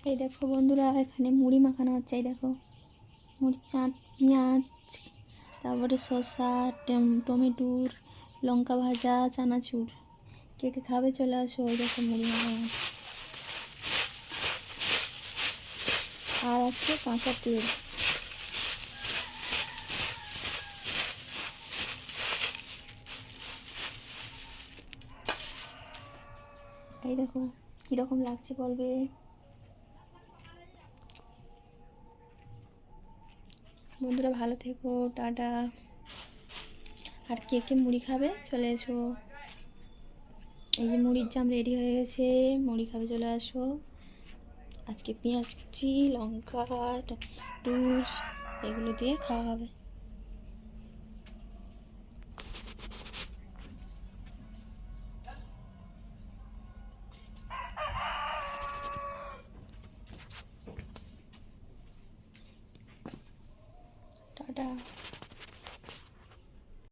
এই দেখো বন্ধুরা, এখানে মুড়ি মাখানো হচ্ছে। এই দেখো মুড়ি, চাট, পেঁয়াজ, তারপরে শসা, টমেটোর, লঙ্কা ভাজা, চানাচুর। কে কে খাবে চলে আসো। এই দেখো মুড়ি মাখানো আর আছে কাঁচা তেল। এই দেখো কীরকম লাগছে বলবে। বন্ধুরা ভালো থেকো, টাটা। আর কে কে মুড়ি খাবে চলে এসো। এই যে মুড়ির জাম রেডি হয়ে গেছে, মুড়ি খাবে চলে আসো। আজকে পেঁয়াজ কুচি, লঙ্কা, টুস এগুলো দিয়ে খাওয়া হবে। টাটা।